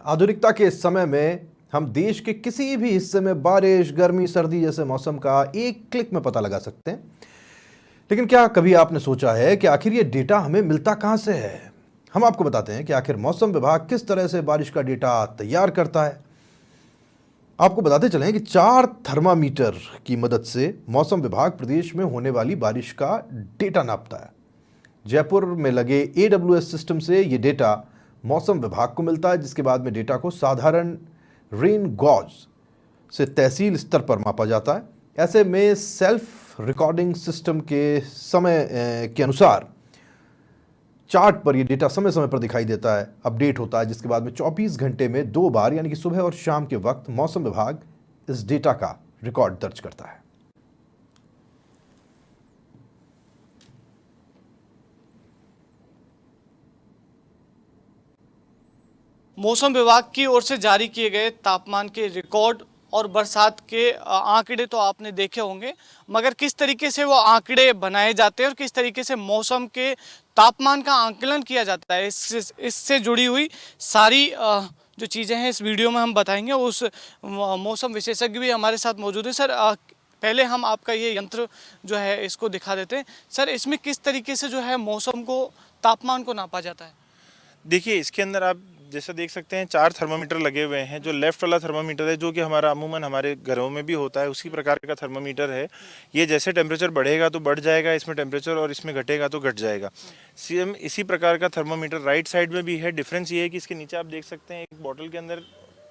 आधुनिकता के इस समय में हम देश के किसी भी हिस्से में बारिश, गर्मी, सर्दी जैसे मौसम का एक क्लिक में पता लगा सकते हैं। लेकिन क्या कभी आपने सोचा है कि आखिर ये डेटा हमें मिलता कहां से है? हम आपको बताते हैं कि आखिर मौसम विभाग किस तरह से बारिश का डेटा तैयार करता है। आपको बताते चलें कि 4 थर्मामीटर की मदद से मौसम विभाग प्रदेश में होने वाली बारिश का डेटा नापता है। जयपुर में लगे AWS सिस्टम से ये डेटा मौसम विभाग को मिलता है, जिसके बाद में डेटा को साधारण रेन गॉज से तहसील स्तर पर मापा जाता है। ऐसे में सेल्फ रिकॉर्डिंग सिस्टम के समय के अनुसार चार्ट पर ये डेटा समय समय पर दिखाई देता है, अपडेट होता है, जिसके बाद में 24 घंटे में 2 बार यानी कि सुबह और शाम के वक्त मौसम विभाग इस डेटा का रिकॉर्ड दर्ज करता है। मौसम विभाग की ओर से जारी किए गए तापमान के रिकॉर्ड और बरसात के आंकड़े तो आपने देखे होंगे, मगर किस तरीके से वो आंकड़े बनाए जाते हैं और किस तरीके से मौसम के तापमान का आंकलन किया जाता है, इससे जुड़ी हुई सारी जो चीज़ें हैं इस वीडियो में हम बताएंगे। उस मौसम विशेषज्ञ भी हमारे साथ मौजूद है। सर, पहले हम आपका ये यंत्र जो है इसको दिखा देते हैं। सर, इसमें किस तरीके से जो है मौसम को, तापमान को नापा जाता है? देखिए, इसके अंदर आप जैसे देख सकते हैं 4 थर्मामीटर लगे हुए हैं। जो लेफ्ट वाला थर्मामीटर है, जो कि हमारा अमूमन हमारे घरों में भी होता है, उसी प्रकार का थर्मामीटर है। ये जैसे टेम्परेचर बढ़ेगा तो बढ़ जाएगा इसमें टेम्परेचर, और इसमें घटेगा तो घट जाएगा। सेम इसी प्रकार का थर्मामीटर राइट साइड में भी है। डिफरेंस ये है कि इसके नीचे आप देख सकते हैं एक बॉटल के अंदर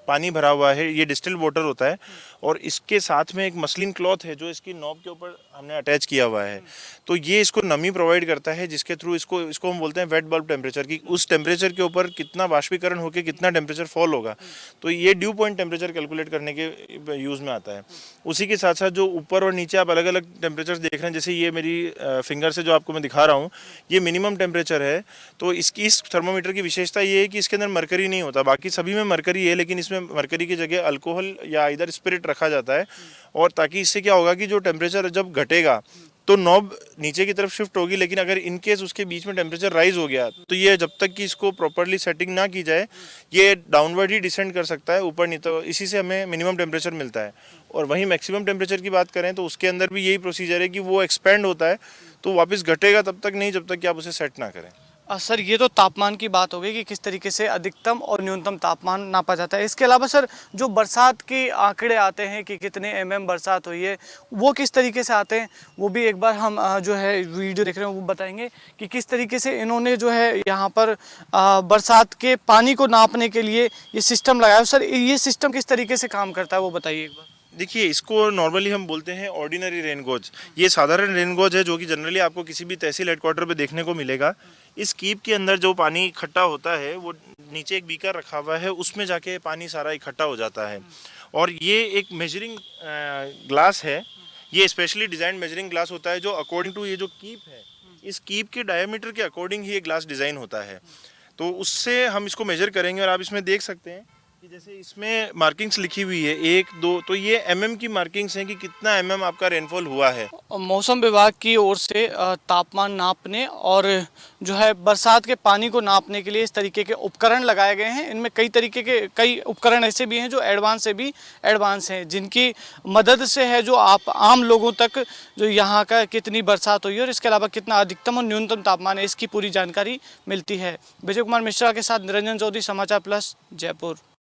पानी भरा हुआ है। ये डिस्टिल्ड वाटर होता है, और इसके साथ में एक मसलिन क्लॉथ है जो इसकी नॉब के ऊपर हमने अटैच किया हुआ है। तो ये इसको नमी प्रोवाइड करता है, जिसके थ्रू इसको हम बोलते हैं वेट बल्ब टेम्परेचर, की उस टेम्परेचर के ऊपर कितना वाष्पीकरण होकर कितना टेम्परेचर फॉल होगा। तो ये ड्यू पॉइंट टेम्परेचर कैलकुलेट करने के यूज़ में आता है। उसी के साथ साथ जो ऊपर और नीचे आप अलग अलग टेम्परेचर देख रहे हैं, जैसे ये मेरी फिंगर से जो आपको मैं दिखा रहा हूँ, ये मिनिमम टेम्परेचर है। तो इस थर्मोमीटर की विशेषता ये है कि इसके अंदर मरकरी नहीं होता। बाकी सभी में मरकरी है, लेकिन इसमें मरकरी की जगह अल्कोहल या इधर स्पिरिट रखा जाता है। और ताकि इससे क्या होगा कि जो टेम्परेचर जब घटेगा तो नॉब नीचे की तरफ शिफ्ट होगी, लेकिन अगर इन केस उसके बीच में टेम्परेचर राइज हो गया तो ये जब तक कि इसको प्रॉपर्ली सेटिंग ना की जाए, ये डाउनवर्ड ही डिसेंड कर सकता है, ऊपर नहीं। तो इसी से हमें मिनिमम टेम्परेचर मिलता है। और वहीं मैक्सिमम टेम्परेचर की बात करें तो उसके अंदर भी यही प्रोसीजर है कि वो एक्सपेंड होता है, तो वापस घटेगा तब तक नहीं जब तक कि आप उसे सेट ना करें। सर, ये तो तापमान की बात हो गई कि किस तरीके से अधिकतम और न्यूनतम तापमान नापा जाता है। इसके अलावा सर, जो बरसात के आंकड़े आते हैं कि कितने बरसात हुई है, वो किस तरीके से आते हैं, वो भी एक बार हम जो है वीडियो देख रहे हैं वो बताएंगे कि किस तरीके से इन्होंने जो है यहाँ पर बरसात के पानी को नापने के लिए ये सिस्टम लगाया। सर, ये सिस्टम किस तरीके से काम करता है वो बताइए एक बार। देखिए, इसको नॉर्मली हम बोलते हैं ऑर्डिनरी रेन गॉज। ये साधारण रेन गॉज है जो कि जनरली आपको किसी भी तहसील हेडक्वार्टर पे देखने को मिलेगा। इस कीप के अंदर जो पानी इकट्ठा होता है, वो नीचे एक बीकर रखा हुआ है, उसमें जाके पानी सारा इकट्ठा हो जाता है। और ये एक मेजरिंग ग्लास है। ये स्पेशली डिज़ाइन मेजरिंग ग्लास होता है, जो अकॉर्डिंग टू ये जो कीप है, इस कीप के डायमीटर के अकॉर्डिंग ही ये ग्लास डिज़ाइन होता है। तो उससे हम इसको मेजर करेंगे, और आप इसमें देख सकते हैं कि जैसे इसमें मार्किंग्स लिखी हुई है 1, 2, तो ये की मार्किंग्स हैं कि कितना आपका रेनफॉल हुआ है। मौसम विभाग की ओर से तापमान नापने और जो है बरसात के पानी को नापने के लिए इस तरीके के उपकरण लगाए गए हैं। इनमें कई उपकरण ऐसे भी हैं जो एडवांस हैं, जिनकी मदद से है जो आप आम लोगों तक जो यहाँ का कितनी बरसात हुई है और इसके अलावा कितना अधिकतम और न्यूनतम तापमान है, इसकी पूरी जानकारी मिलती है। विजय कुमार मिश्रा के साथ निरंजन चौधरी, समाचार प्लस, जयपुर।